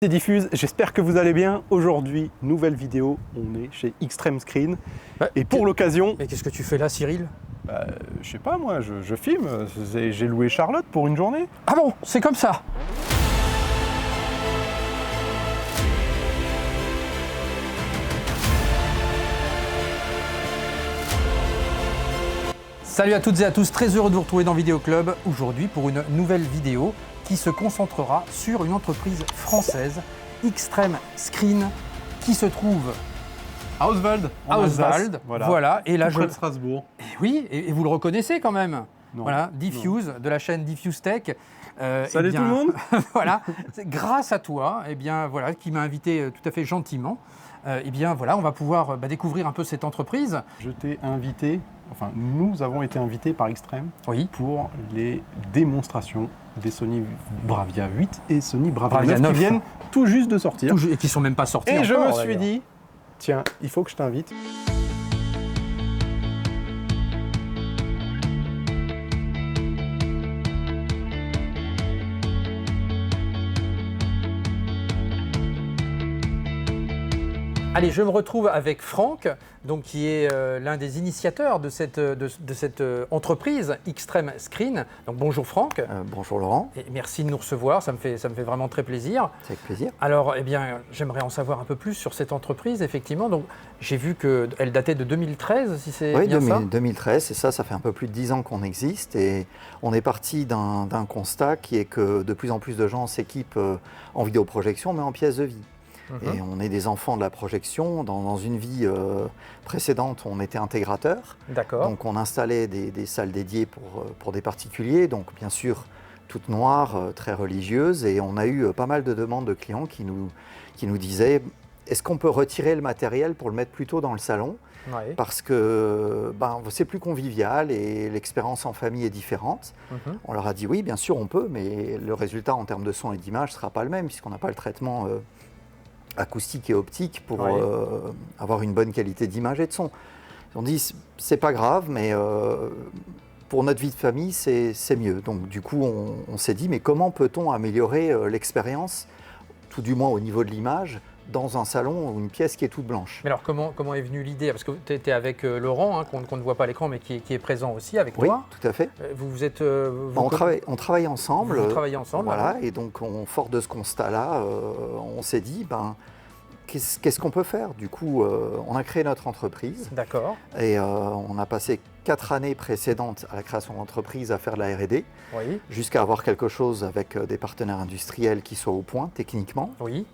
C'est Diffuse, j'espère que vous allez bien. Aujourd'hui, nouvelle vidéo, on est chez Extreme Screen. Et pour l'occasion... Mais qu'est-ce que tu fais là, Cyril? Je sais pas moi, je filme. J'ai loué Charlotte pour une journée. Ah bon, c'est comme ça? Salut à toutes et à tous, très heureux de vous retrouver dans Vidéo Club aujourd'hui pour une nouvelle vidéo qui se concentrera sur une entreprise française, Extreme Screen, qui se trouve à Oswald. À Oswald, voilà. Et là, près de Strasbourg. Et oui, et vous le reconnaissez quand même. Non, voilà, Diffuse, de la chaîne Diffuse Tech. Salut tout le monde. Voilà, grâce à toi, voilà, qui m'a invité tout à fait gentiment. Voilà, on va pouvoir découvrir un peu cette entreprise. Je t'ai invité, nous avons été invités par Extreme pour les démonstrations des Sony Bravia 8 et Sony Bravia 9 qui viennent tout juste de sortir. Et qui ne sont même pas sortis Et encore, je me suis dit, tiens, il faut que je t'invite. Allez, je me retrouve avec Franck, donc, qui est l'un des initiateurs de cette entreprise Extreme Screen. Donc bonjour Franck. Bonjour Laurent. Et merci de nous recevoir, ça me fait vraiment très plaisir. C'est avec plaisir. Alors, j'aimerais en savoir un peu plus sur cette entreprise, effectivement. Donc, j'ai vu qu'elle datait de 2013, si c'est bien ça. Oui, 2013, c'est ça fait un peu plus de 10 ans qu'on existe. Et on est parti d'un constat qui est que de plus en plus de gens s'équipent en vidéoprojection, mais en pièces de vie. Et on est des enfants de la projection. Dans une vie précédente, on était intégrateur. D'accord. Donc on installait des salles dédiées pour des particuliers, donc bien sûr toutes noires, très religieuses. Et on a eu pas mal de demandes de clients qui nous disaient « Est-ce qu'on peut retirer le matériel pour le mettre plutôt dans le salon ?» Parce que c'est plus convivial et l'expérience en famille est différente. On leur a dit « Oui, bien sûr, on peut, mais le résultat en termes de son et d'image ne sera pas le même puisqu'on n'a pas le traitement acoustique et optique pour avoir une bonne qualité d'image et de son. » On dit c'est pas grave, mais pour notre vie de famille, c'est mieux. Donc du coup, on s'est dit mais comment peut-on améliorer l'expérience, tout du moins au niveau de l'image, dans un salon ou une pièce qui est toute blanche. Mais alors comment est venue l'idée? Parce que tu étais avec Laurent, qu'on ne voit pas à l'écran, mais qui est présent aussi avec toi. Oui, tout à fait. On travaille ensemble. Vous travaillez ensemble. Voilà, et donc fort de ce constat-là, on s'est dit qu'est-ce qu'on peut faire? Du coup, on a créé notre entreprise. D'accord. Et on a passé 4 années précédentes à la création d'entreprise à faire de la R&D, jusqu'à avoir quelque chose avec des partenaires industriels qui soient au point techniquement. Oui.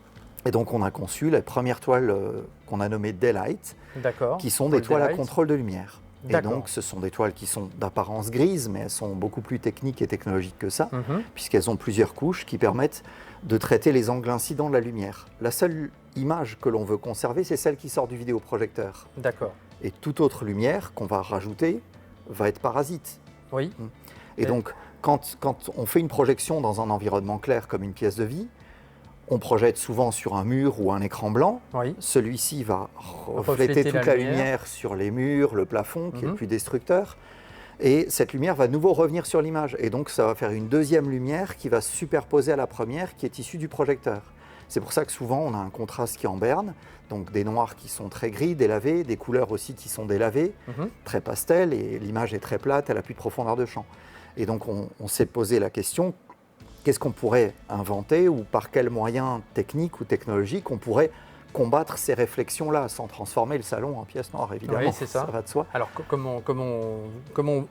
Et donc on a conçu les premières toiles qu'on a nommées Daylight, qui sont des toiles à contrôle de lumière. Et donc ce sont des toiles qui sont d'apparence grise, mais elles sont beaucoup plus techniques et technologiques que ça, puisqu'elles ont plusieurs couches qui permettent de traiter les angles incidents de la lumière. La seule image que l'on veut conserver, c'est celle qui sort du vidéoprojecteur. D'accord. Et toute autre lumière qu'on va rajouter va être parasite. Oui. Et donc quand on fait une projection dans un environnement clair comme une pièce de vie, on projette souvent sur un mur ou un écran blanc. Celui-ci va refléter toute la lumière sur les murs, le plafond, qui est le plus destructeur. Et cette lumière va de nouveau revenir sur l'image. Et donc, ça va faire une deuxième lumière qui va se superposer à la première, qui est issue du projecteur. C'est pour ça que souvent, on a un contraste qui est en berne, donc des noirs qui sont très gris, délavés, des couleurs aussi qui sont délavées, très pastel, et l'image est très plate, elle n'a plus de profondeur de champ. Et donc, on s'est posé la question, qu'est-ce qu'on pourrait inventer ou par quels moyens techniques ou technologiques on pourrait combattre ces réflexions-là sans transformer le salon en pièce noire, évidemment. Oui, c'est ça. Ça va de soi. Alors, comment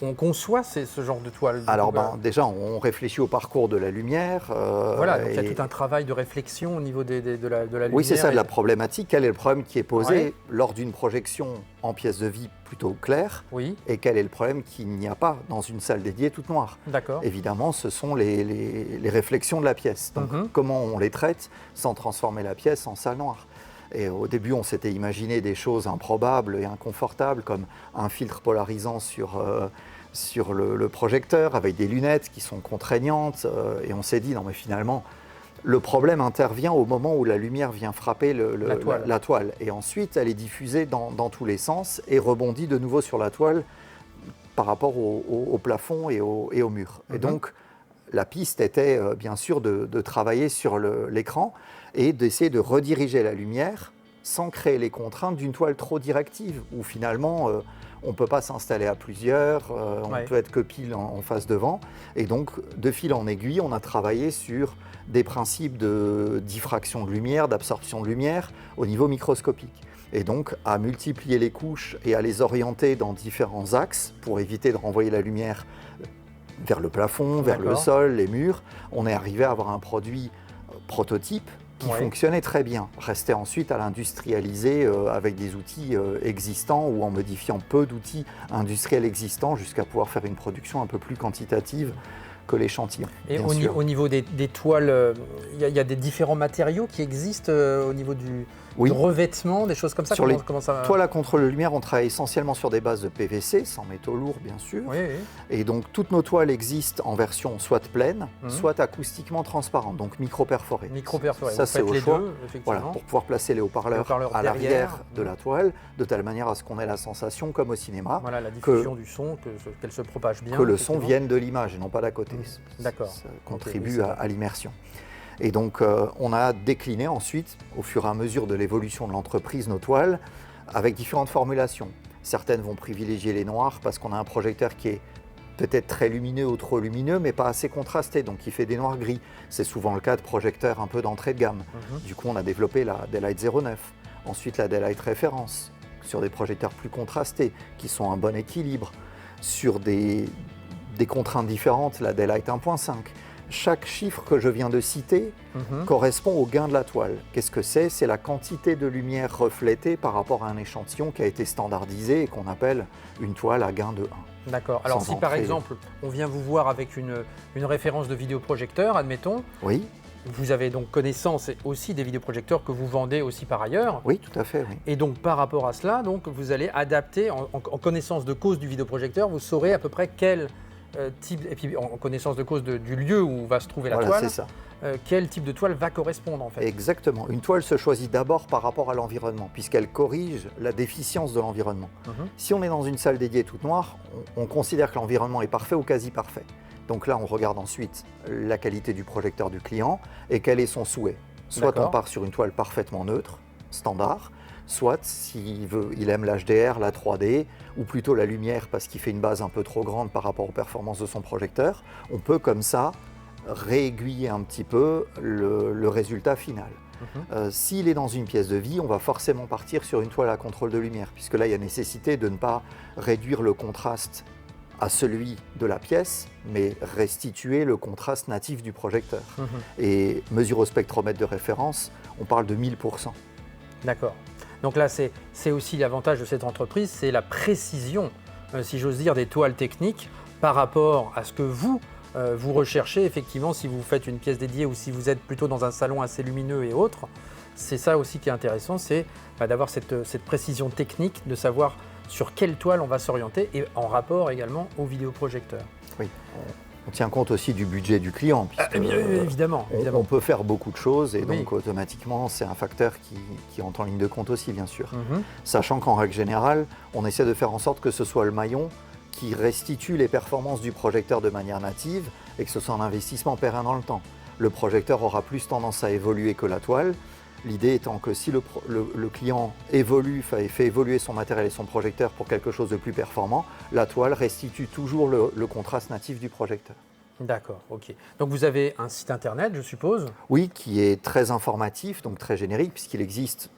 on conçoit ce genre de toile? Alors, déjà, on réfléchit au parcours de la lumière. Voilà, donc il y a tout un travail de réflexion au niveau de la lumière. Oui, c'est ça, de la problématique. Quel est le problème qui est posé lors d'une projection en pièce de vie plutôt claire? Et quel est le problème qu'il n'y a pas dans une salle dédiée toute noire? D'accord. Évidemment, ce sont les réflexions de la pièce. Donc, comment on les traite sans transformer la pièce en salle noire? Et au début, on s'était imaginé des choses improbables et inconfortables, comme un filtre polarisant sur le projecteur, avec des lunettes qui sont contraignantes. Et on s'est dit, non mais finalement, le problème intervient au moment où la lumière vient frapper la toile. Et ensuite, elle est diffusée dans tous les sens et rebondit de nouveau sur la toile par rapport au plafond et au mur. Et donc, la piste était bien sûr de travailler sur l'écran, et d'essayer de rediriger la lumière sans créer les contraintes d'une toile trop directive, où finalement on ne peut pas s'installer à plusieurs, on ne peut être que pile en face devant. Et donc, de fil en aiguille, on a travaillé sur des principes de diffraction de lumière, d'absorption de lumière au niveau microscopique. Et donc, à multiplier les couches et à les orienter dans différents axes pour éviter de renvoyer la lumière vers le plafond, vers le sol, les murs, on est arrivé à avoir un produit prototype qui fonctionnait très bien. Restait ensuite à l'industrialiser avec des outils existants ou en modifiant peu d'outils industriels existants jusqu'à pouvoir faire une production un peu plus quantitative que l'échantillon. Et au niveau des toiles, il y a des différents matériaux qui existent au niveau du revêtement, des choses comme ça. Sur les toiles à contrôle de lumière, on travaille essentiellement sur des bases de PVC, sans métaux lourds bien sûr. Et donc toutes nos toiles existent en version soit pleine, soit acoustiquement transparente, donc micro-perforée. Ça c'est au choix. Voilà, pour pouvoir placer les haut-parleurs à l'arrière de la toile, de telle manière à ce qu'on ait la sensation, comme au cinéma, la diffusion du son, qu'elle se propage bien. Que le son vienne de l'image et non pas d'à côté. D'accord. Ça contribue à l'immersion. Et donc, on a décliné ensuite, au fur et à mesure de l'évolution de l'entreprise, nos toiles, avec différentes formulations. Certaines vont privilégier les noirs parce qu'on a un projecteur qui est peut-être très lumineux ou trop lumineux, mais pas assez contrasté, donc il fait des noirs gris. C'est souvent le cas de projecteurs un peu d'entrée de gamme. Du coup, on a développé la Daylight 09, ensuite la Daylight Référence, sur des projecteurs plus contrastés, qui sont un bon équilibre, sur des contraintes différentes, la Daylight 1.5. Chaque chiffre que je viens de citer correspond au gain de la toile. Qu'est-ce que c'est? C'est la quantité de lumière reflétée par rapport à un échantillon qui a été standardisé et qu'on appelle une toile à gain de 1. D'accord. Alors si par exemple, on vient vous voir avec une référence de vidéoprojecteur, admettons. Oui. Vous avez donc connaissance aussi des vidéoprojecteurs que vous vendez aussi par ailleurs. Oui, tout à fait. Oui. Et donc par rapport à cela, donc, vous allez adapter, en connaissance de cause du vidéoprojecteur, vous saurez à peu près quel type, et puis en connaissance de cause du lieu où va se trouver la toile, c'est ça. Quel type de toile va correspondre en fait. Exactement. Une toile se choisit d'abord par rapport à l'environnement, puisqu'elle corrige la déficience de l'environnement. Si on est dans une salle dédiée toute noire, on considère que l'environnement est parfait ou quasi parfait. Donc là, on regarde ensuite la qualité du projecteur du client et quel est son souhait. Soit on part sur une toile parfaitement neutre, standard, soit s'il aime l'HDR, la 3D, ou plutôt la lumière parce qu'il fait une base un peu trop grande par rapport aux performances de son projecteur, on peut comme ça réaiguiller un petit peu le résultat final. S'il est dans une pièce de vie, on va forcément partir sur une toile à contrôle de lumière, puisque là, il y a nécessité de ne pas réduire le contraste à celui de la pièce, mais restituer le contraste natif du projecteur. Et mesure au spectromètre de référence, on parle de 1000%. D'accord. Donc là, c'est aussi l'avantage de cette entreprise, c'est la précision, si j'ose dire, des toiles techniques par rapport à ce que vous recherchez effectivement si vous faites une pièce dédiée ou si vous êtes plutôt dans un salon assez lumineux et autres. C'est ça aussi qui est intéressant, c'est d'avoir cette précision technique, de savoir sur quelle toile on va s'orienter et en rapport également au vidéoprojecteur. Oui, on tient compte aussi du budget du client. Évidemment. On peut faire beaucoup de choses et donc automatiquement c'est un facteur qui entre en ligne de compte aussi bien sûr. Sachant qu'en règle générale, on essaie de faire en sorte que ce soit le maillon qui restitue les performances du projecteur de manière native et que ce soit un investissement pérenne dans le temps. Le projecteur aura plus tendance à évoluer que la toile. L'idée étant que si le client fait évoluer son matériel et son projecteur pour quelque chose de plus performant, la toile restitue toujours le contraste natif du projecteur. D'accord, ok. Donc vous avez un site internet, je suppose? Oui, qui est très informatif, donc très générique, puisqu'il existe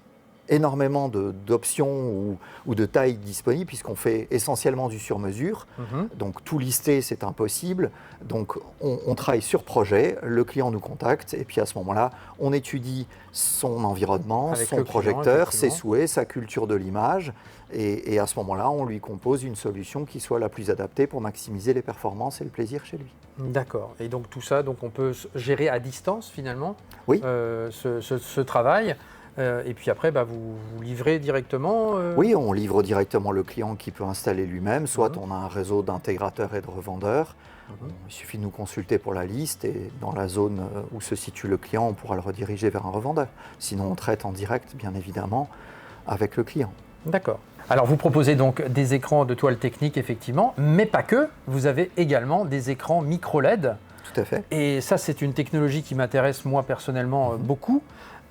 énormément d'options ou de tailles disponibles, puisqu'on fait essentiellement du sur-mesure. Donc tout lister, c'est impossible. Donc on travaille sur projet, le client nous contacte, et puis à ce moment-là, on étudie son environnement, son projecteur, ses souhaits, sa culture de l'image, et à ce moment-là, on lui compose une solution qui soit la plus adaptée pour maximiser les performances et le plaisir chez lui. D'accord. Et donc tout ça, donc on peut gérer à distance finalement ce travail. Et puis après, vous livrez directement Oui, on livre directement le client qui peut installer lui-même, soit on a un réseau d'intégrateurs et de revendeurs. Il suffit de nous consulter pour la liste et dans la zone où se situe le client, on pourra le rediriger vers un revendeur. Sinon, on traite en direct, bien évidemment, avec le client. D'accord. Alors, vous proposez donc des écrans de toile technique, effectivement, mais pas que. Vous avez également des écrans micro-LED. Tout à fait. Et ça, c'est une technologie qui m'intéresse moi personnellement beaucoup.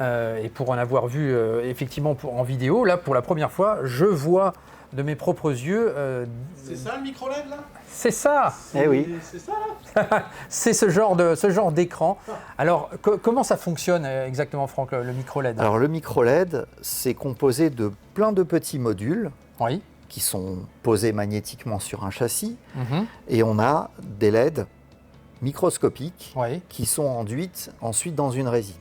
et pour en avoir vu effectivement en vidéo, là pour la première fois, je vois de mes propres yeux. C'est ça le micro LED là ? C'est ça. Eh oui. C'est ça là. C'est ce genre d'écran. Alors comment ça fonctionne exactement, Franck, le micro LED ? Alors le micro LED, c'est composé de plein de petits modules. Oui. Qui sont posés magnétiquement sur un châssis. Et on a des LED microscopiques qui sont enduites ensuite dans une résine.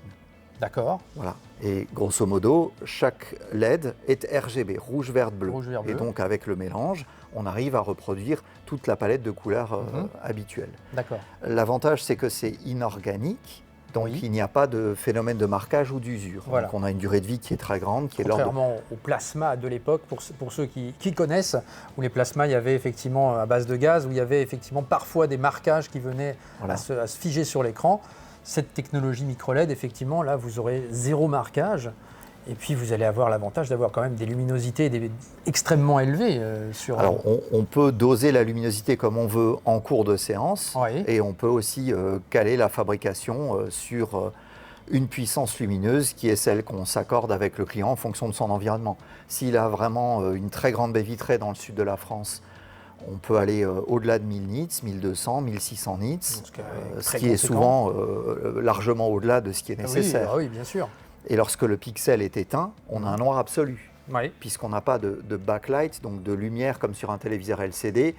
D'accord. Voilà. Et grosso modo, chaque LED est RGB, rouge, vert, bleu. Rouge, vert, bleu. Et donc avec le mélange, on arrive à reproduire toute la palette de couleurs habituelle. D'accord. L'avantage, c'est que c'est inorganique. Donc il n'y a pas de phénomène de marquage ou d'usure. Voilà. Donc on a une durée de vie qui est très grande. Contrairement au plasma de l'époque, pour ceux qui connaissent, où les plasmas, il y avait effectivement à base de gaz, où il y avait effectivement parfois des marquages qui venaient à se figer sur l'écran. Cette technologie micro-LED, effectivement, là, vous aurez 0 marquage. Et puis, vous allez avoir l'avantage d'avoir quand même des luminosités extrêmement élevées. Alors, on peut doser la luminosité comme on veut en cours de séance. Et on peut aussi caler la fabrication sur une puissance lumineuse qui est celle qu'on s'accorde avec le client en fonction de son environnement. S'il a vraiment une très grande baie vitrée dans le sud de la France, on peut aller au-delà de 1000 nits, 1200, 1600 nits, ce qui est souvent largement au-delà de ce qui est nécessaire. Oui, bien sûr. Et lorsque le pixel est éteint, on a un noir absolu, puisqu'on n'a pas de backlight, donc de lumière comme sur un téléviseur LCD,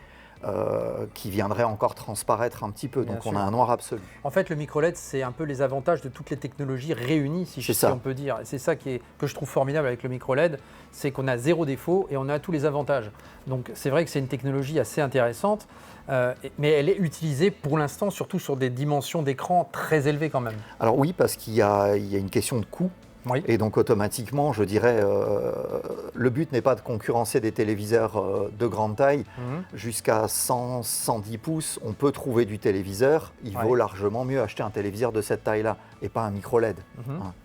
qui viendrait encore transparaître un petit peu. Donc on a un noir absolu. En fait, le micro-LED, c'est un peu les avantages de toutes les technologies réunies, si on peut dire. C'est ça que je trouve formidable avec le micro-LED, c'est qu'on a 0 défaut et on a tous les avantages. Donc c'est vrai que c'est une technologie assez intéressante, mais elle est utilisée pour l'instant surtout sur des dimensions d'écran très élevées quand même. Alors oui, parce qu'il y a une question de coût. Et donc automatiquement, je dirais, le but n'est pas de concurrencer des téléviseurs de grande taille. Jusqu'à 100, 110 pouces, on peut trouver du téléviseur. Il vaut largement mieux acheter un téléviseur de cette taille-là et pas un micro LED.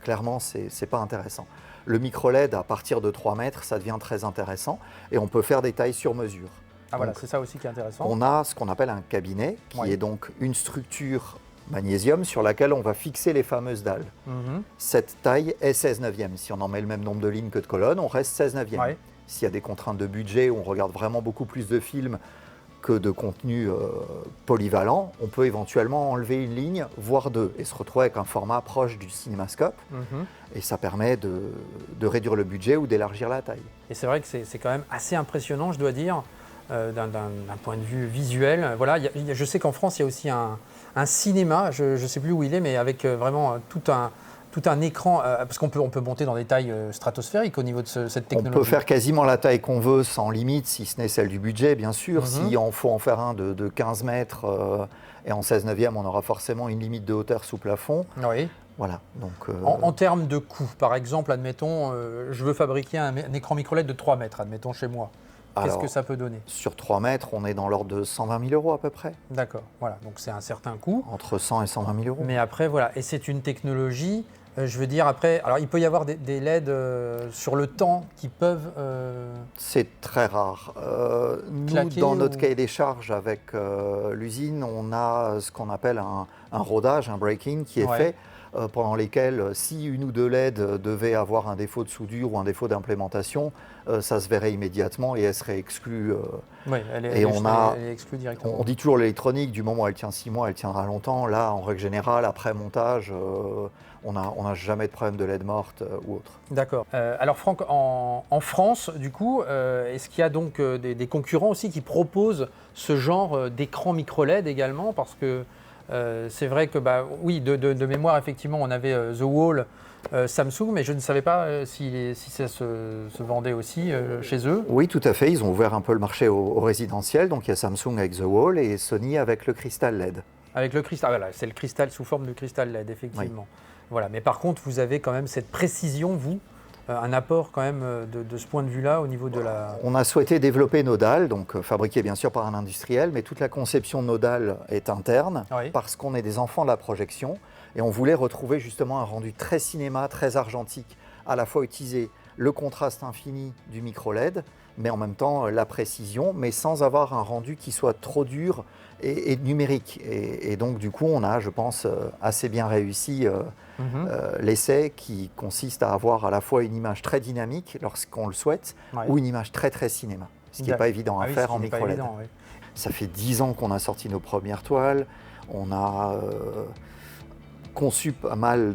Clairement, c'est pas intéressant. Le micro LED, à partir de 3 mètres, ça devient très intéressant et on peut faire des tailles sur mesure. Ah voilà, c'est ça aussi qui est intéressant. On a ce qu'on appelle un cabinet, qui est donc une structure magnésium sur laquelle on va fixer les fameuses dalles. Cette taille est 16 neuvième. Si on en met le même nombre de lignes que de colonnes, on reste 16 neuvième. S'il y a des contraintes de budget, où on regarde vraiment beaucoup plus de films que de contenu polyvalent, on peut éventuellement enlever une ligne, voire 2, et se retrouver avec un format proche du cinémascope. Et ça permet de réduire le budget ou d'élargir la taille. Et c'est vrai que c'est quand même assez impressionnant, je dois dire, d'un point de vue visuel. Voilà, je sais qu'en France, il y a aussi un cinéma, je ne sais plus où il est, mais avec vraiment tout un écran, parce qu'on peut monter dans des tailles stratosphériques au niveau de cette technologie. On peut faire quasiment la taille qu'on veut sans limite, si ce n'est celle du budget, bien sûr. S'il faut en faire un de 15 mètres et en 16 neuvième, on aura forcément une limite de hauteur sous plafond. Oui. Voilà, donc, en termes de coût, par exemple, admettons, je veux fabriquer un écran micro-LED de 3 mètres, admettons, chez moi. Qu'est-ce que ça peut donner ? Sur 3 mètres, on est dans l'ordre de 120 000 € à peu près. D'accord, voilà, donc c'est un certain coût. Entre 100 et 120 000 €. Mais après, voilà, et c'est une technologie, je veux dire, après, alors il peut y avoir des LED sur le temps qui peuvent... C'est très rare. Nous, dans notre cahier des charges avec l'usine, on a ce qu'on appelle un rodage, un break-in qui est fait, pendant lesquels, si une ou deux LED devaient avoir un défaut de soudure ou un défaut d'implémentation, ça se verrait immédiatement et elle serait exclue. Oui, elle est exclue directement. On dit toujours l'électronique, du moment où elle tient 6 mois, elle tiendra longtemps. Là, en règle générale, après montage, on n'a jamais de problème de LED morte ou autre. D'accord. Alors Franck, en France, du coup, est-ce qu'il y a donc des concurrents aussi qui proposent ce genre d'écran micro-LED également ? Parce que c'est vrai que, oui, de mémoire, effectivement, on avait The Wall, Samsung, mais je ne savais pas si ça se vendait aussi chez eux. Oui, tout à fait. Ils ont ouvert un peu le marché au résidentiel. Donc il y a Samsung avec The Wall et Sony avec le cristal LED. Avec le cristal, voilà, c'est le cristal sous forme de cristal LED, effectivement. Oui. Voilà. Mais par contre, vous avez quand même cette précision, vous, un apport quand même de ce point de vue-là au niveau de la... On a souhaité développer nos dalles, donc fabriquées bien sûr par un industriel, mais toute la conception de nos dalles est interne parce qu'on est des enfants de la projection et on voulait retrouver justement un rendu très cinéma, très argentique, à la fois utilisé le contraste infini du micro-LED, mais en même temps la précision, mais sans avoir un rendu qui soit trop dur et numérique. Et donc du coup, on a, je pense, assez bien réussi l'essai qui consiste à avoir à la fois une image très dynamique lorsqu'on le souhaite, ou une image très très cinéma, ce qui n'est pas évident à faire en micro-LED. Ça fait 10 ans qu'on a sorti nos premières toiles, on a conçu pas mal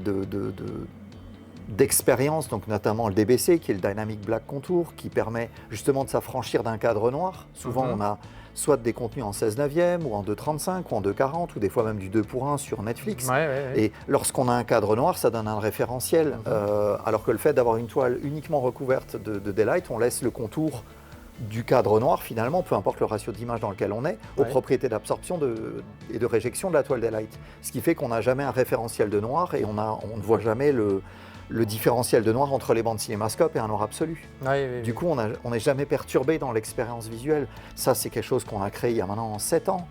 d'expériences, donc notamment le DBC, qui est le Dynamic Black Contour, qui permet justement de s'affranchir d'un cadre noir. Souvent, on a soit des contenus en 16/9 ou en 2/35 ou en 2/40 ou des fois même du 2:1 sur Netflix. Et lorsqu'on a un cadre noir, ça donne un référentiel, alors que le fait d'avoir une toile uniquement recouverte de daylight, on laisse le contour du cadre noir, finalement, peu importe le ratio d'image dans lequel on est, aux propriétés d'absorption et de réjection de la toile daylight. Ce qui fait qu'on n'a jamais un référentiel de noir et on ne voit jamais le différentiel de noir entre les bandes cinémascope et un noir absolu. Du coup, on n'est jamais perturbé dans l'expérience visuelle. Ça, c'est quelque chose qu'on a créé il y a maintenant 7 ans.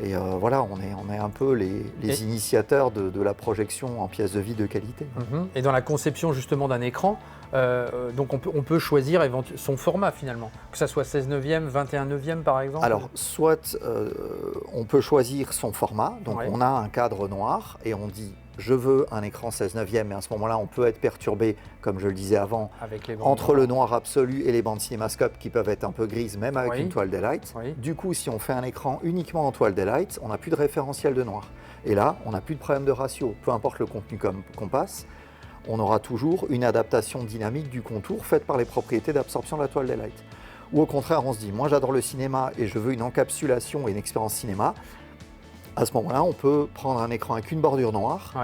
Et voilà, on est un peu les initiateurs de la projection en pièces de vie de qualité. Et dans la conception justement d'un écran, donc on peut choisir son format finalement, que ça soit 16/9, 21/9 par exemple. Alors, soit on peut choisir son format, donc on a un cadre noir et on dit je veux un écran 16/9, mais à ce moment-là, on peut être perturbé, comme je le disais avant, entre le noir absolu et les bandes cinémascope qui peuvent être un peu grises, même avec une toile daylight. Du coup, si on fait un écran uniquement en toile daylight, on n'a plus de référentiel de noir. Et là, on n'a plus de problème de ratio. Peu importe le contenu qu'on passe, on aura toujours une adaptation dynamique du contour faite par les propriétés d'absorption de la toile daylight. Ou au contraire, on se dit, moi j'adore le cinéma et je veux une encapsulation et une expérience cinéma. À ce moment-là, on peut prendre un écran avec une bordure noire,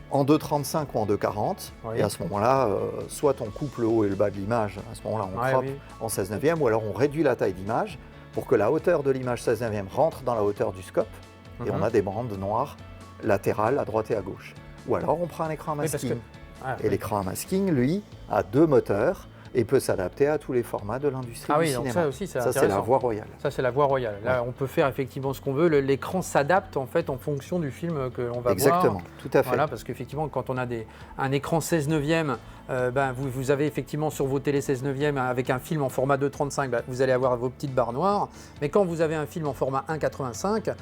en 2/35 ou en 2/40, et à ce moment-là, soit on coupe le haut et le bas de l'image, à ce moment-là on croppe en 16/9, ou alors on réduit la taille d'image pour que la hauteur de l'image 16/9 rentre dans la hauteur du scope, et on a des bandes noires latérales à droite et à gauche. Ou alors on prend un écran à masking, et l'écran à masking, lui, a 2 moteurs, et peut s'adapter à tous les formats de l'industrie du cinéma. Donc ça aussi, ça c'est la voie royale. Ça c'est la voie royale. Là, on peut faire effectivement ce qu'on veut. L'écran s'adapte en fait en fonction du film que l'on va voir. Exactement, tout à fait. Voilà, parce qu'effectivement, quand on a un écran 16/9, vous avez effectivement sur vos télé 16/9 avec un film en format 2/35, vous allez avoir vos petites barres noires. Mais quand vous avez un film en format 1/85,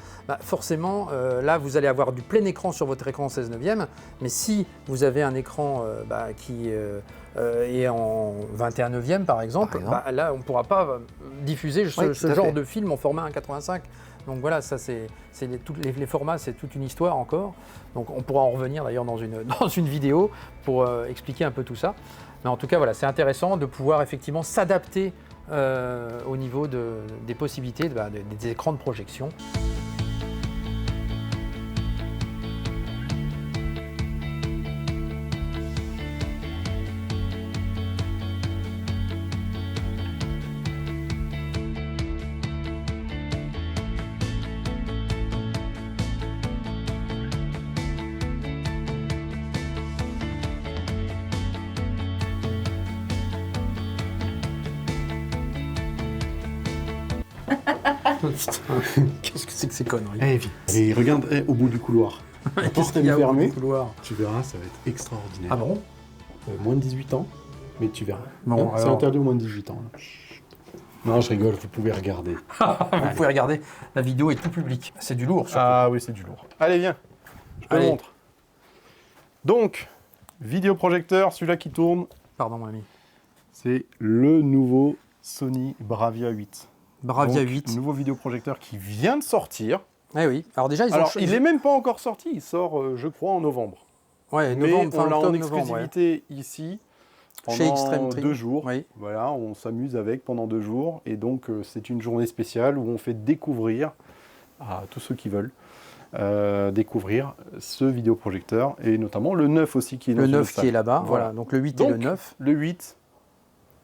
forcément, là, vous allez avoir du plein écran sur votre écran 16/9. Mais si vous avez un écran qui est en 21/9 par exemple, là on ne pourra pas diffuser ce genre de film en format 1/85. Donc voilà, ça tous les formats, c'est toute une histoire encore. Donc on pourra en revenir d'ailleurs dans une vidéo pour expliquer un peu tout ça. Mais en tout cas voilà, c'est intéressant de pouvoir effectivement s'adapter au niveau des possibilités des écrans de projection. Qu'est-ce que c'est que ces conneries? Vite. Et regarde au bout du couloir. Qu'est-ce qu'il y a au bout du couloir? Tu verras, ça va être extraordinaire. Ah bon? Moins de 18 ans, mais tu verras. Bon, c'est interdit aux moins de 18 ans. Non, je rigole, vous pouvez regarder. Vous pouvez regarder, la vidéo est tout publique. C'est du lourd, surtout. Ah oui, c'est du lourd. Allez, viens, je te montre. Donc, vidéoprojecteur, celui-là qui tourne. Pardon, mon ami. C'est le nouveau Sony Bravia 8. Bravia 8. Nouveau vidéoprojecteur qui vient de sortir. Eh oui. Alors déjà, il n'est même pas encore sorti. Il sort, je crois, en novembre. Ouais, novembre, on l'a en exclusivité ici pendant 2 jours. Oui. Voilà, on s'amuse avec pendant 2 jours. Et donc, c'est une journée spéciale où on fait découvrir à tous ceux qui veulent découvrir ce vidéoprojecteur. Et notamment le 9 aussi qui est le 9 qui est là-bas. Voilà. Donc le 8 et le 9. Le 8,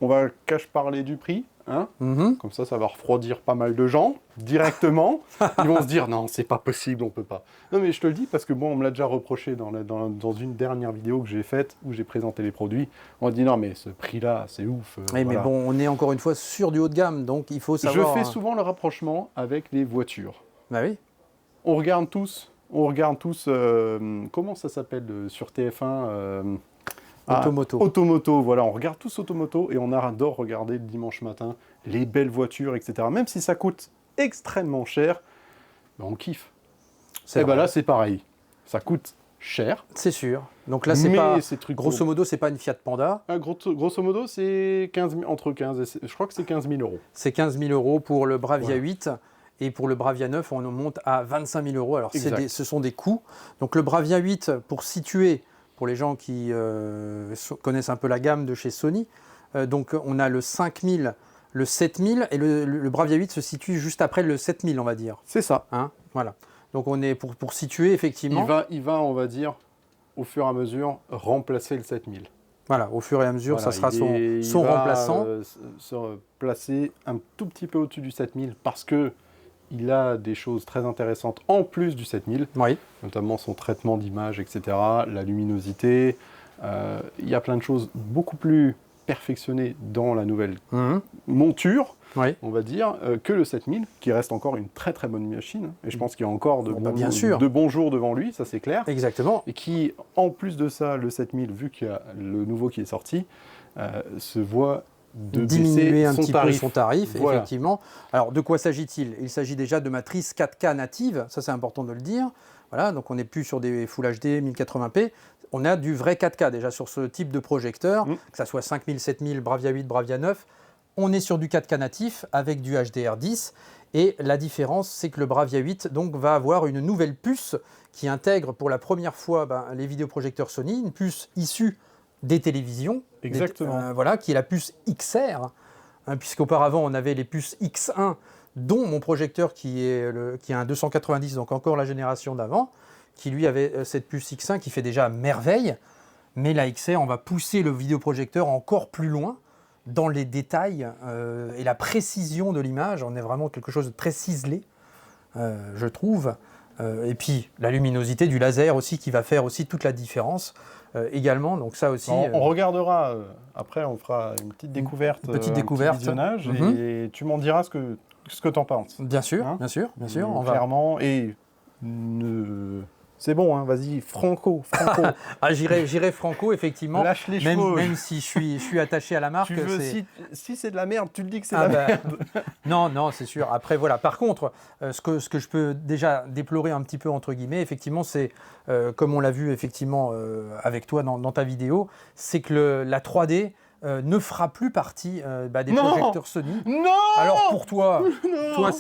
on va parler du prix. Hein, comme ça va refroidir pas mal de gens directement. Ils vont se dire non, c'est pas possible, on peut pas. Non mais je te le dis parce que bon, on me l'a déjà reproché dans une dernière vidéo que j'ai faite où j'ai présenté les produits. On m'a dit non mais ce prix-là, c'est ouf. Mais bon, on est encore une fois sur du haut de gamme, donc il faut savoir. Je fais souvent le rapprochement avec les voitures. Bah oui. On regarde tous. Comment ça s'appelle sur TF1 Automoto. Automoto, voilà, on regarde tous Automoto et on adore regarder le dimanche matin les belles voitures, etc. Même si ça coûte extrêmement cher, on kiffe. Et ben là, c'est pareil. Ça coûte cher. C'est sûr. Donc là, c'est mais pas, ces trucs grosso modo, c'est pas une Fiat Panda. Grosso modo, c'est 15 000, entre 15 et je crois que c'est 15 000 euros. C'est 15 000 euros pour le Bravia Voilà. 8. Et pour le Bravia 9, on monte à 25 000 euros. Alors, ce sont des coûts. Donc, le Bravia 8, pour situer, pour les gens qui connaissent un peu la gamme de chez Sony, donc on a le 5000, le 7000, et le Bravia 8 se situe juste après le 7000, on va dire. C'est ça. Hein, voilà. Donc, on est pour situer, effectivement. Il va, on va dire, au fur et à mesure, remplacer le 7000. Voilà, au fur et à mesure, Voilà, ça sera il son va, remplaçant. Se placer un tout petit peu au-dessus du 7000 parce que il a des choses très intéressantes en plus du 7000, Oui. notamment son traitement d'image, etc., la luminosité. Il y a plein de choses beaucoup plus perfectionnées dans la nouvelle monture, Oui. on va dire, que le 7000, qui reste encore une très très bonne machine. Et je pense qu'il y a encore de bons jours devant lui, ça c'est clair. Exactement. Et qui, en plus de ça, le 7000, vu qu'il y a le nouveau qui est sorti, se voit diminuer un petit peu son tarif, voilà. Effectivement. Alors, de quoi s'agit-il? Il s'agit déjà de matrices 4K natives, ça c'est important de le dire. Voilà, donc on n'est plus sur des Full HD 1080p, on a du vrai 4K déjà sur ce type de projecteur, que ça soit 5000, 7000, Bravia 8, Bravia 9, on est sur du 4K natif avec du HDR10, et la différence c'est que le Bravia 8 donc, va avoir une nouvelle puce qui intègre pour la première fois les vidéoprojecteurs Sony, une puce issue des télévisions. Exactement. Voilà, qui est la puce XR, hein, puisqu'auparavant on avait les puces X1, dont mon projecteur qui a un 290, donc encore la génération d'avant, qui lui avait cette puce X1 qui fait déjà merveille, mais la XR, on va pousser le vidéoprojecteur encore plus loin dans les détails et la précision de l'image. On est vraiment quelque chose de très ciselé, je trouve. Et puis la luminosité du laser aussi qui va faire aussi toute la différence également. Donc ça aussi. On regardera après, on fera une petite découverte, petit visionnage, et tu m'en diras ce que tu en penses. Bien sûr, hein, bien sûr. On clairement, et c'est bon, hein, vas-y, Franco. Ah, j'irai Franco, effectivement. Lâche les chevaux. Même si je suis attaché à la marque. Si c'est de la merde, tu le dis que c'est de la merde. Non, c'est sûr. Après, voilà. Par contre, ce que je peux déjà déplorer un petit peu, entre guillemets, effectivement, c'est, comme on l'a vu effectivement avec toi dans ta vidéo, c'est que la 3D ne fera plus partie des projecteurs Sony. Non. Alors pour toi, toi,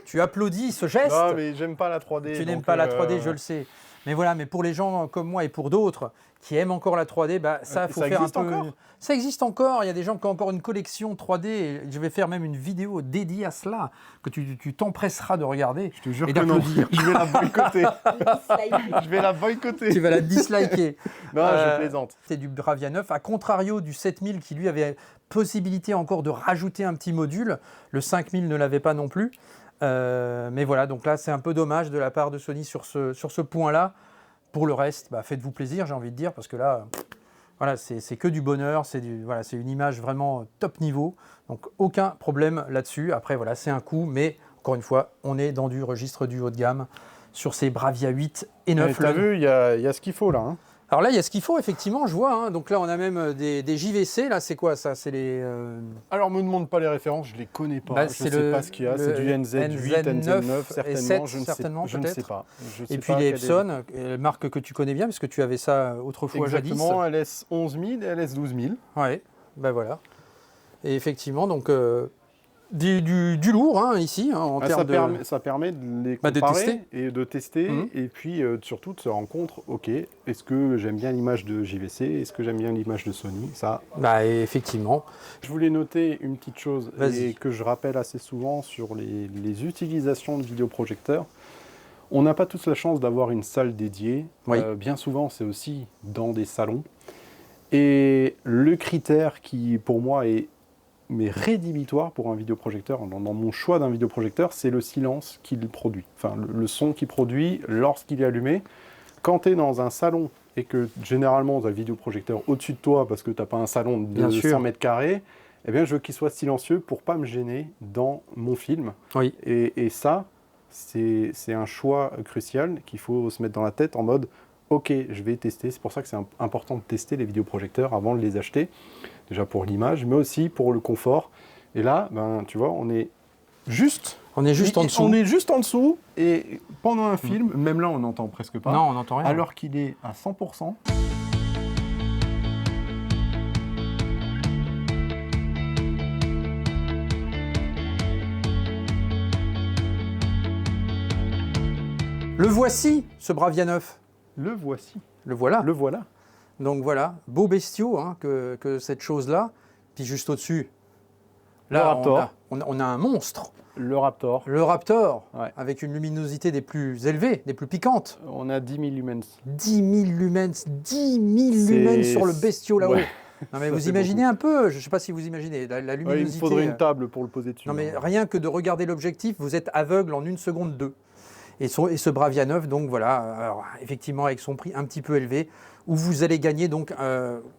tu applaudis ce geste. Non, mais j'aime pas la 3D. Tu n'aimes pas la 3D, je le sais. Mais voilà, mais pour les gens comme moi et pour d'autres qui aiment encore la 3D, ça faut faire un peu. Encore ça existe encore. Il y a des gens qui ont encore une collection 3D. Et je vais faire même une vidéo dédiée à cela que tu t'empresseras de regarder. Je te jure que non. Je vais la boycotter. Je vais la boycotter. Tu vas la disliker. Non, je plaisante. C'est du Bravia 9, à contrario du 7000 qui lui avait possibilité encore de rajouter un petit module. Le 5000 ne l'avait pas non plus. Mais voilà, donc là c'est un peu dommage de la part de Sony sur ce point-là. Pour le reste, faites-vous plaisir, j'ai envie de dire, parce que là, voilà, c'est que du bonheur, c'est une image vraiment top niveau, donc aucun problème là-dessus. Après, voilà, c'est un coût, mais encore une fois, on est dans du registre du haut de gamme sur ces Bravia 8 et 9. Tu as vu, il y a ce qu'il faut là. Hein. Alors là, il y a ce qu'il faut, effectivement, je vois. Hein. Donc là, on a même des JVC. Là, c'est quoi ça? C'est les. Alors, me demande pas les références, je les connais pas. Je ne sais pas ce qu'il y a. C'est du NZ8, NZ9, certainement. Je ne sais pas. Et puis les Epson, marque que tu connais bien, parce que tu avais ça autrefois jadis. Exactement, LS 11000 et LS 12000. Oui, voilà. Et effectivement, donc. Du lourd ici en termes ça permet de les comparer et de tester et puis surtout de se rendre compte, ok, est-ce que j'aime bien l'image de JVC, est-ce que j'aime bien l'image de Sony, ça. Effectivement. Je voulais noter une petite chose et que je rappelle assez souvent sur les utilisations de vidéoprojecteurs. On n'a pas tous la chance d'avoir une salle dédiée. Oui. Bien souvent, c'est aussi dans des salons. Et le critère qui, pour moi, est rédhibitoire pour un vidéoprojecteur, dans mon choix d'un vidéoprojecteur, c'est le silence qu'il produit. Enfin, le son qu'il produit lorsqu'il est allumé. Quand tu es dans un salon et que généralement tu as le vidéoprojecteur au-dessus de toi parce que tu n'as pas un salon de 100 mètres carrés, eh bien, je veux qu'il soit silencieux pour ne pas me gêner dans mon film. Oui. Et ça, c'est un choix crucial qu'il faut se mettre dans la tête en mode ok, je vais tester. C'est pour ça que c'est important de tester les vidéoprojecteurs avant de les acheter. Déjà pour l'image, mais aussi pour le confort. Et là, ben, tu vois, on est juste... On est juste en dessous. On est juste en dessous. Et pendant un film, même là, on n'entend presque pas. Non, on n'entend rien. Alors qu'il est à 100%. Le voici, ce Bravia 9. Le voici. Le voilà. Le voilà. Donc voilà, beau bestiaux hein, que cette chose-là. Puis juste au-dessus, là, Le Raptor. on a un monstre. Le Raptor. Le Raptor, Ouais. avec une luminosité des plus élevées, des plus piquantes. On a 10 000 lumens. 10 000 lumens, 10 000 lumens sur le bestiau là-haut. Ouais. Non mais Ça, vous c'est imaginez un peu, je ne sais pas si vous imaginez, la Ouais, luminosité. il me faudrait une table pour le poser dessus. Non mais rien que de regarder l'objectif, vous êtes aveugle en 1 seconde 2. Et ce Bravia 9, donc voilà, alors, effectivement avec son prix un petit peu élevé, où vous allez gagner donc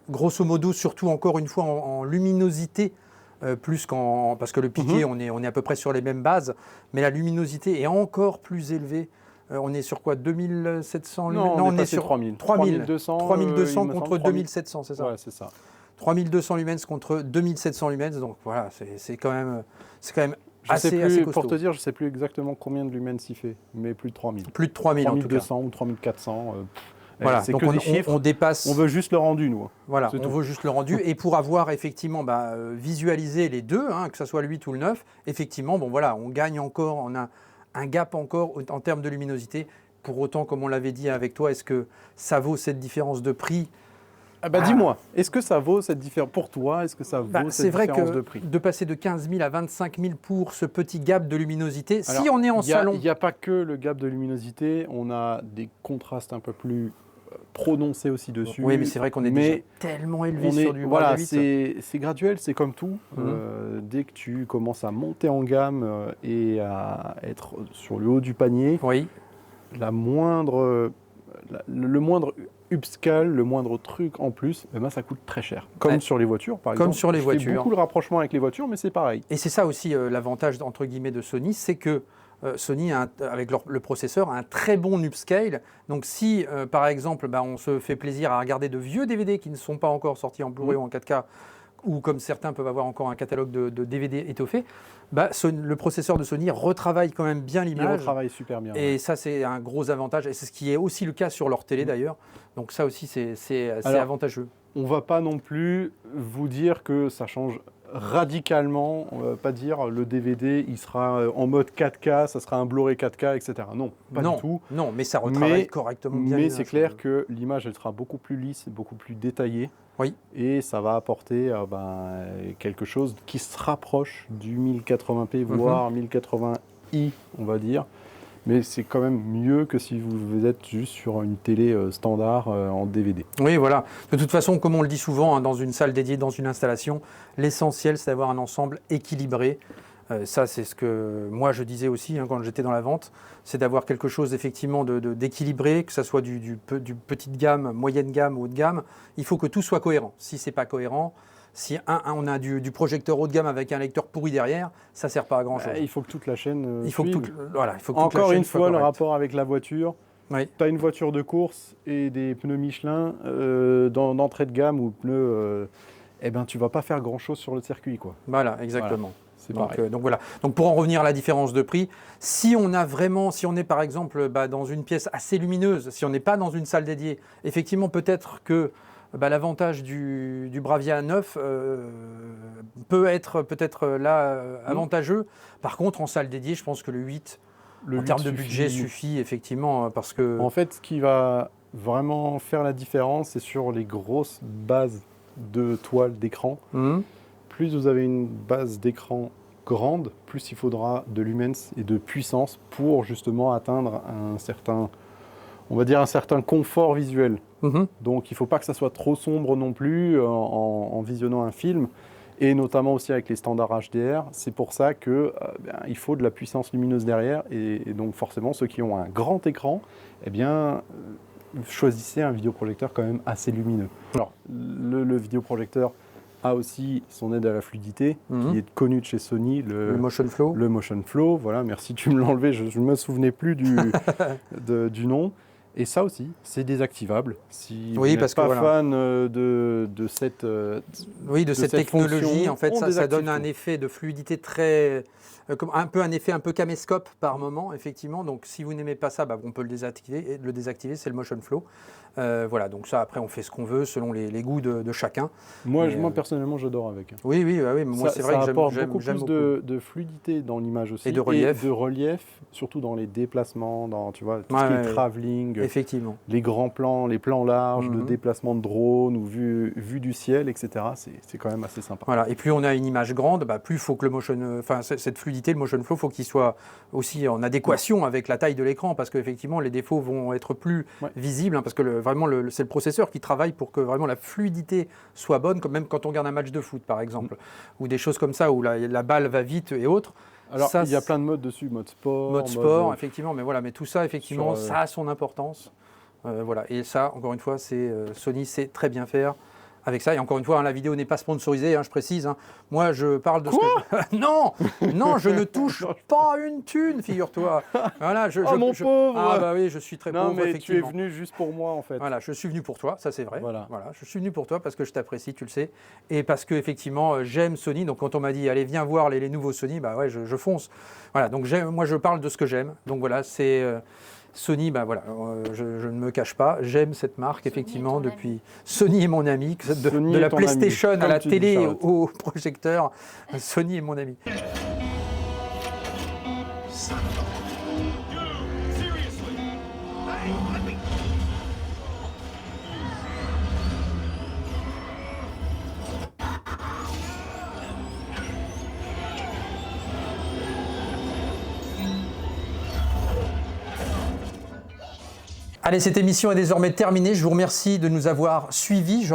grosso modo, surtout encore une fois en luminosité, plus qu'en... Parce que le piqué, on est à peu près sur les mêmes bases, mais la luminosité est encore plus élevée. On est sur quoi 2700 lumens? Non, on est sur 3000. 3200 contre 2700, c'est ça? Ouais, c'est ça. 3200 lumens contre 2700 lumens, donc voilà, c'est quand même Je sais plus, assez pour costaud. te dire, je sais plus exactement combien de lumens il fait, mais plus de 3000. Plus de 3000 en tout cas. 3200 ou 3400. Voilà, c'est donc que des chiffres. on dépasse. On veut juste le rendu, nous. Voilà, c'est on tout. veut juste le rendu. Et pour avoir effectivement visualisé les deux, hein, que ce soit le 8 ou le 9, effectivement, bon voilà, on gagne encore, on a un gap encore en termes de luminosité. Pour autant, comme on l'avait dit avec toi, est-ce que ça vaut cette différence de prix? Ah bah dis-moi, est-ce que ça vaut cette différence pour toi? Est-ce que ça vaut C'est cette vrai différence que de prix? de passer de 15 000 à 25 000 pour ce petit gap de luminosité, si Alors, on est en salon... Il n'y a pas que le gap de luminosité, on a des contrastes un peu plus prononcés aussi dessus. Oui, mais c'est vrai qu'on est déjà tellement élevé sur du voilà, Bravia 8. c'est graduel, c'est comme tout. Dès que tu commences à monter en gamme et à être sur le haut du panier, Oui, le moindre upscale, le moindre truc en plus, eh ben, ça coûte très cher. Comme Ouais. sur les voitures, par Comme exemple. sur les Je fais voitures. beaucoup le rapprochement avec les voitures, mais c'est pareil. et c'est ça aussi l'avantage entre guillemets de Sony, c'est que Sony, avec le processeur, a un très bon upscale. Donc si, par exemple, on se fait plaisir à regarder de vieux DVD qui ne sont pas encore sortis en Blu-ray ou en 4K, ou comme certains peuvent avoir encore un catalogue de DVD étoffé, le processeur de Sony retravaille quand même bien Il l'image. retravaille super bien. Et ça, c'est un gros avantage. Et c'est ce qui est aussi le cas sur leur télé d'ailleurs. Donc ça aussi, c'est Alors, avantageux. On va pas non plus vous dire que ça change radicalement. On va pas dire le DVD, il sera en mode 4K, ça sera un Blu-ray 4K, etc. Non, pas du tout. Non, mais ça retravaille correctement bien Mais l'image. c'est clair que l'image, elle sera beaucoup plus lisse, beaucoup plus détaillée. Oui. Et ça va apporter quelque chose qui se rapproche du 1080p, voire 1080i, on va dire. Mais c'est quand même mieux que si vous êtes juste sur une télé standard en DVD. Oui, voilà. De toute façon, comme on le dit souvent, hein, dans une salle dédiée, dans une installation, l'essentiel, c'est d'avoir un ensemble équilibré. Ça, c'est ce que moi, je disais aussi hein, quand j'étais dans la vente, c'est d'avoir quelque chose effectivement d'équilibré, que ce soit du petite gamme, moyenne gamme ou haut de gamme. Il faut que tout soit cohérent. Si ce n'est pas cohérent, si on a du projecteur haut de gamme avec un lecteur pourri derrière, ça ne sert pas à grand-chose. Il faut que toute la chaîne Il faut que suive. toute la Encore chaîne une soit fois, le correcte. rapport avec la voiture. Oui. Tu as une voiture de course et des pneus Michelin d'entrée de gamme ou pneus... tu vas pas faire grand-chose sur le circuit, quoi. Voilà, exactement. C'est Donc, pareil. donc voilà. Donc pour en revenir à la différence de prix, si on est par exemple dans une pièce assez lumineuse, si on n'est pas dans une salle dédiée, effectivement peut-être que l'avantage du Bravia 9 peut être avantageux. Par contre, en salle dédiée, je pense que le 8, en termes de budget, suffit effectivement parce que... En fait, ce qui va vraiment faire la différence, c'est sur les grosses bases de toile d'écran. Plus vous avez une base d'écran grande, plus il faudra de lumens et de puissance pour justement atteindre un certain confort visuel. Donc il ne faut pas que ça soit trop sombre non plus en visionnant un film, et notamment aussi avec les standards HDR. C'est pour ça qu'il faut de la puissance lumineuse derrière, et donc forcément ceux qui ont un grand écran, choisissez un vidéoprojecteur quand même assez lumineux. Alors le vidéoprojecteur a aussi son aide à la fluidité, qui est connu de chez Sony, Le Motion Flow. le Motion Flow, voilà, merci, tu me l'as enlevé, je ne me souvenais plus du nom. Et ça aussi, c'est désactivable. Si Oui, vous parce n'êtes que pas voilà. fan de cette... Oui, de cette cette technologie, fonction, en fait, on ça désactive donne un tout. effet de fluidité très... un effet un peu caméscope par moment, effectivement. Donc, si vous n'aimez pas ça, bah, on peut le désactiver. Et le désactiver, c'est le motion flow. Voilà, donc ça, après, on fait ce qu'on veut selon les goûts de chacun. Moi, Mais, moi personnellement, j'adore avec. Oui, oui, bah oui, mais moi, c'est vrai ça que j'aime apporte j'aime- beaucoup j'aime plus beaucoup. de fluidité dans l'image aussi. Et de relief. de relief, surtout dans les déplacements, dans tu vois, tout Ouais, ce qui est ouais, travelling, Effectivement. les grands plans, les plans larges, de Mhm. déplacement de drone ou vue du ciel, etc. C'est quand même assez sympa. Voilà. Et plus on a une image grande, bah, plus il faut que le cette fluidité, le motion flow, faut qu'il soit aussi en adéquation avec la taille de l'écran, parce qu'effectivement, les défauts vont être plus Ouais. visibles, hein, parce que vraiment, c'est le processeur qui travaille pour que vraiment la fluidité soit bonne, même quand on regarde un match de foot, par exemple, ou des choses comme ça, où la balle va vite et autres. Alors, Ça, il y a plein de modes dessus, mode sport, Mode sport, effectivement, mais voilà, mais tout ça, effectivement, sur, ça a son importance. Voilà. Et ça, encore une fois, Sony sait très bien faire avec ça. Et encore une fois, hein, la vidéo n'est pas sponsorisée, hein, je précise. Hein. Moi, je parle de ce que non, non, je ne touche pas une thune, figure-toi. Voilà, mon pauvre. Ah bah oui, je suis très Non, pauvre, mais tu es effectivement. venu juste pour moi, en fait. Voilà, je suis venu pour toi, ça c'est vrai. Voilà. Je suis venu pour toi parce que je t'apprécie, tu le sais, et parce que effectivement j'aime Sony. Donc quand on m'a dit allez viens voir les nouveaux Sony, bah ouais, je fonce. Voilà, donc moi je parle de ce que j'aime. Donc voilà, c'est Sony, bah voilà, je ne me cache pas, j'aime cette marque Sony effectivement est ton depuis. Sony est mon ami, Sony de est la ton ami, PlayStation à comme la tu dis, télé Charlotte. au projecteur, Sony est mon ami. Allez, cette émission est désormais terminée. Je vous remercie de nous avoir suivis. Je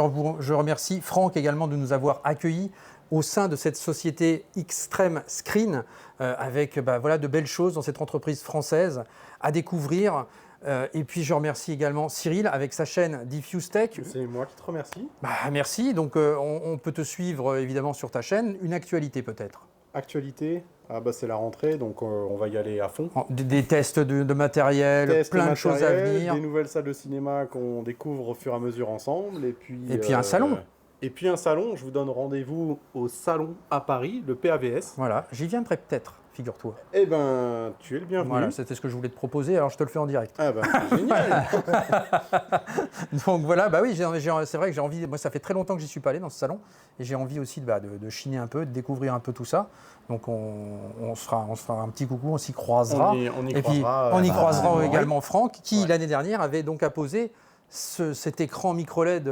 remercie Franck également de nous avoir accueillis au sein de cette société Extreme Screen avec voilà, de belles choses dans cette entreprise française à découvrir. Et puis je remercie également Cyril avec sa chaîne Diffuse Tech. C'est moi qui te remercie. Bah, merci. Donc on peut te suivre évidemment sur ta chaîne. Une actualité peut-être. Actualité, c'est la rentrée, donc on va y aller à fond. Des tests de matériel, Tests plein de choses à matériels, venir. Des nouvelles salles de cinéma qu'on découvre au fur et à mesure ensemble. Et puis un salon. Et puis un salon, je vous donne rendez-vous au salon à Paris, le PAVS. Voilà, j'y viendrai peut-être, figure-toi. Eh ben, tu es le bienvenu. Voilà, c'était ce que je voulais te proposer, alors je te le fais en direct. Ah ben, c'est génial. Donc voilà, bah oui, c'est vrai que j'ai envie, moi ça fait très longtemps que j'y suis pas allé dans ce salon, et j'ai envie aussi de chiner un peu, de découvrir un peu tout ça. Donc on se fera un petit coucou, on s'y croisera. On y et puis croisera, on y croisera ouais. également Franck, qui Ouais. l'année dernière avait donc apposé cet écran micro-LED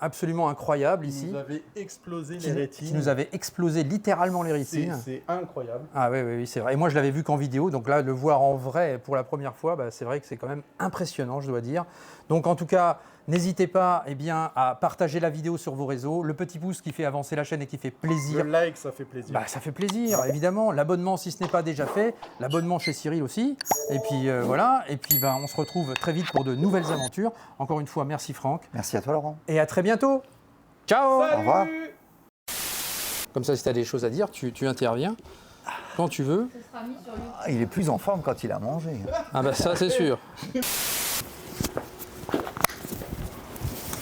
absolument incroyable ici, Qui nous avait explosé qui les rétines. nous avait explosé littéralement les rétines. C'est incroyable. Ah oui, c'est vrai. Et moi, je l'avais vu qu'en vidéo. Donc là, le voir en vrai pour la première fois, c'est vrai que c'est quand même impressionnant, je dois dire. Donc en tout cas, n'hésitez pas à partager la vidéo sur vos réseaux. Le petit pouce qui fait avancer la chaîne et qui fait plaisir. Le like, ça fait plaisir. Ça fait plaisir, évidemment. L'abonnement, si ce n'est pas déjà fait. L'abonnement chez Cyril aussi. Et puis voilà. Et puis on se retrouve très vite pour de nouvelles aventures. Encore une fois, merci Franck. Merci à toi, Laurent. Et à très bientôt. Ciao. Au revoir. Comme ça, si tu as des choses à dire, tu interviens quand tu veux. Ce sera mis sur YouTube. Il est plus en forme quand il a mangé. Ah bah ça, c'est sûr.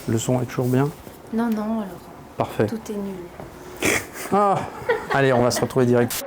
Le son est toujours bien. Non, non, alors, Parfait. tout est nul. Ah, allez, on va se retrouver direct.